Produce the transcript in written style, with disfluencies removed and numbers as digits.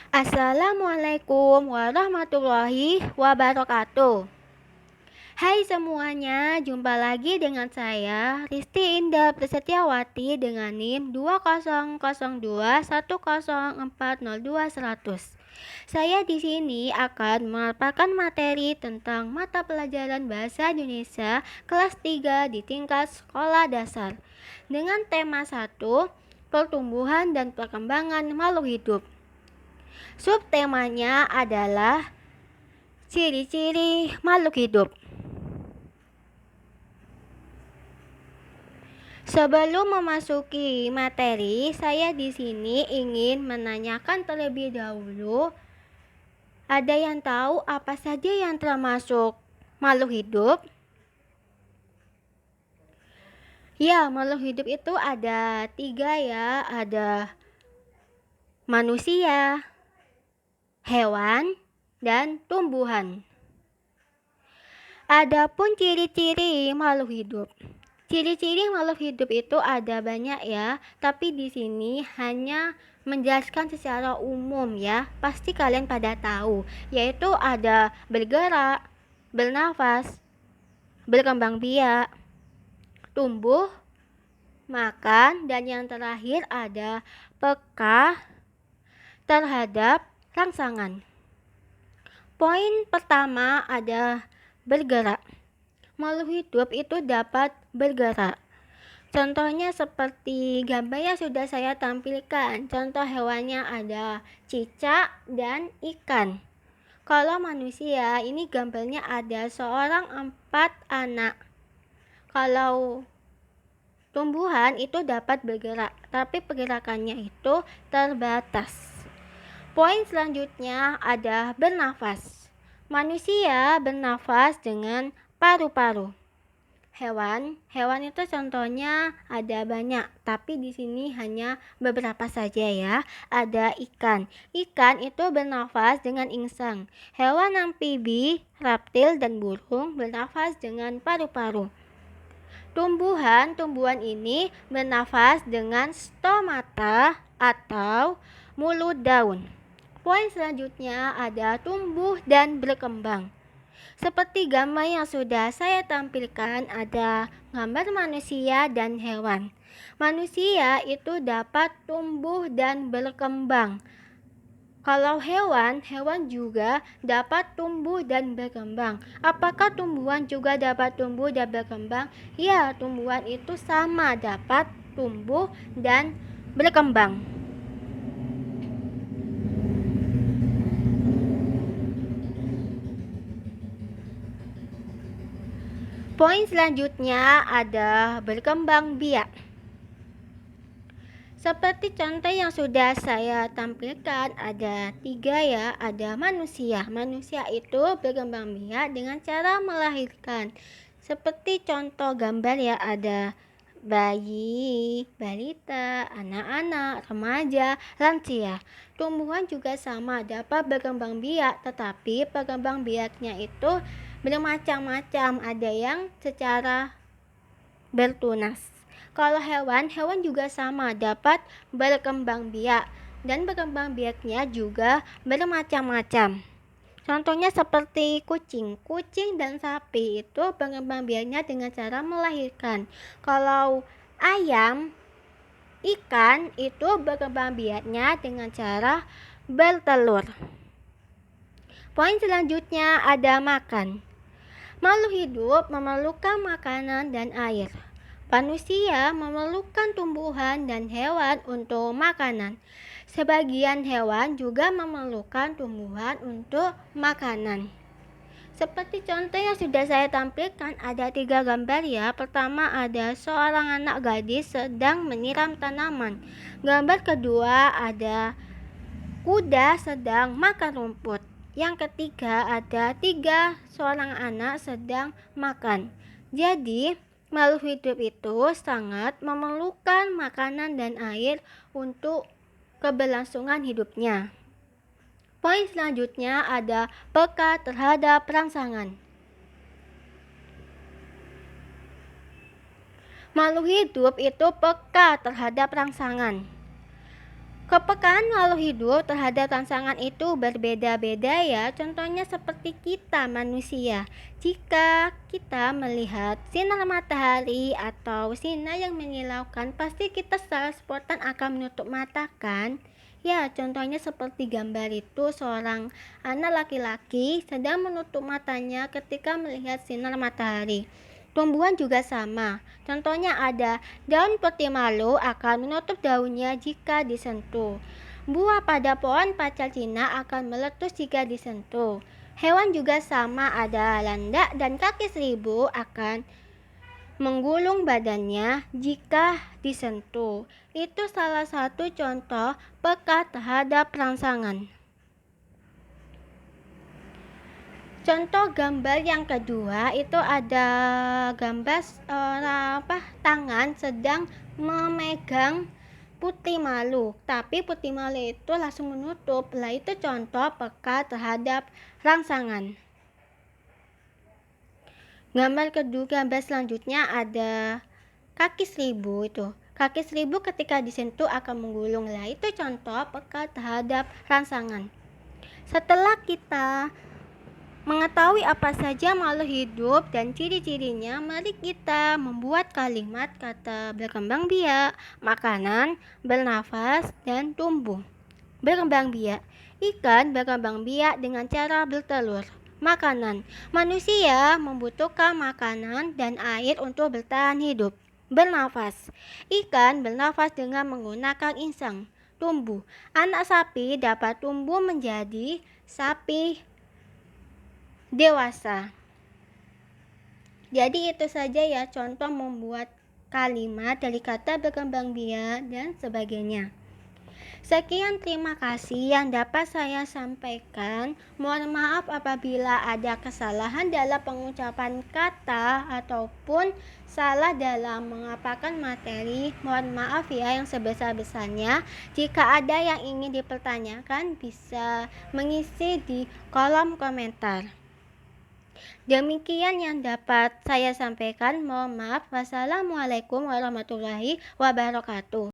Assalamualaikum warahmatullahi wabarakatuh. Hai semuanya, jumpa lagi dengan saya Risti Indah Prasetyawati dengan NIM 200210402100. Saya di sini akan memaparkan materi tentang mata pelajaran Bahasa Indonesia kelas 3 di tingkat sekolah dasar dengan tema 1, pertumbuhan dan perkembangan makhluk hidup. Subtemanya adalah ciri-ciri makhluk hidup. Sebelum memasuki materi, saya di sini ingin menanyakan terlebih dahulu, ada yang tahu apa saja yang termasuk makhluk hidup? Ya, makhluk hidup itu ada 3 ya, ada manusia, hewan, dan tumbuhan. Adapun ciri-ciri makhluk hidup. Ciri-ciri makhluk hidup itu ada banyak ya, tapi di sini hanya menjelaskan secara umum ya. Pasti kalian pada tahu, yaitu ada bergerak, bernafas, berkembang biak, tumbuh, makan, dan yang terakhir ada peka terhadap rangsangan. Poin pertama ada bergerak. Makhluk hidup itu dapat bergerak. Contohnya seperti gambar yang sudah saya tampilkan. Contoh hewannya ada cicak dan ikan. Kalau manusia, ini gambarnya ada seorang 4 anak. Kalau tumbuhan itu dapat bergerak, tapi pergerakannya itu terbatas. Poin selanjutnya ada bernafas. Manusia bernafas dengan paru-paru. Hewan itu contohnya ada banyak, tapi di sini hanya beberapa saja ya. Ada ikan. Ikan itu bernafas dengan insang. Hewan amfibi, reptil dan burung bernafas dengan paru-paru. Tumbuhan ini bernafas dengan stomata atau mulut daun. Poin selanjutnya ada tumbuh dan berkembang. Seperti gambar yang sudah saya tampilkan, ada gambar manusia dan hewan. Manusia itu dapat tumbuh dan berkembang. Kalau hewan juga dapat tumbuh dan berkembang. Apakah tumbuhan juga dapat tumbuh dan berkembang? Ya, tumbuhan itu sama dapat tumbuh dan berkembang. Poin selanjutnya ada berkembang biak. Seperti contoh yang sudah saya tampilkan, ada 3 ya, ada manusia. Manusia itu berkembang biak dengan cara melahirkan. Seperti contoh gambar ya, ada bayi, balita, anak-anak, remaja, lansia. Tumbuhan juga sama dapat berkembang biak, tetapi berkembang biaknya itu bermacam-macam, ada yang secara bertunas. Kalau hewan juga sama dapat berkembang biak, dan berkembang biaknya juga bermacam-macam. Contohnya seperti kucing dan sapi itu berkembang biaknya dengan cara melahirkan. Kalau ayam, ikan itu berkembang biaknya dengan cara bertelur. Poin selanjutnya ada makan. Makhluk hidup memerlukan makanan dan air. Manusia memerlukan tumbuhan dan hewan untuk makanan. Sebagian hewan juga memerlukan tumbuhan untuk makanan. Seperti contoh yang sudah saya tampilkan, ada 3 gambar ya. Pertama ada seorang anak gadis sedang menyiram tanaman. Gambar kedua ada kuda sedang makan rumput. Yang ketiga ada 3 seorang anak sedang makan. Jadi makhluk hidup itu sangat memerlukan makanan dan air untuk keberlangsungan hidupnya. Poin selanjutnya ada peka terhadap rangsangan. Makhluk hidup itu peka terhadap rangsangan. Kepekaan makhluk hidup terhadap rangsangan itu berbeda-beda ya. Contohnya seperti kita manusia. Jika kita melihat sinar matahari atau sinar yang menyilaukan, pasti kita secara spontan akan menutup mata kan? Ya, contohnya seperti gambar itu seorang anak laki-laki sedang menutup matanya ketika melihat sinar matahari. Tumbuhan juga sama. Contohnya ada daun peti malu akan menutup daunnya jika disentuh. Buah pada pohon pacar Cina akan meletus jika disentuh. Hewan juga sama, ada landak dan kaki seribu akan menggulung badannya jika disentuh. Itu salah satu contoh peka terhadap rangsangan. Contoh gambar yang kedua itu ada gambar tangan sedang memegang putih malu, tapi putih malu itu langsung menutup. Lah itu contoh peka terhadap rangsangan. Gambar selanjutnya ada kaki seribu itu. Kaki seribu ketika disentuh akan menggulung. Lah itu contoh peka terhadap rangsangan. Setelah kita mengetahui apa saja makhluk hidup dan ciri-cirinya, mari kita membuat kalimat kata berkembang biak, makanan, bernafas, dan tumbuh. Berkembang biak. Ikan berkembang biak dengan cara bertelur. Makanan. Manusia membutuhkan makanan dan air untuk bertahan hidup. Bernafas. Ikan bernafas dengan menggunakan insang. Tumbuh. Anak sapi dapat tumbuh menjadi sapi dewasa. Jadi itu saja ya contoh membuat kalimat dari kata berkembang biak dan sebagainya. Sekian, terima kasih yang dapat saya sampaikan. Mohon maaf apabila ada kesalahan dalam pengucapan kata ataupun salah dalam mengapakan materi. Mohon maaf ya yang sebesar-besarnya. Jika ada yang ingin dipertanyakan, bisa mengisi di kolom komentar. Demikian yang dapat saya sampaikan. Mohon maaf. Wassalamualaikum warahmatullahi wabarakatuh.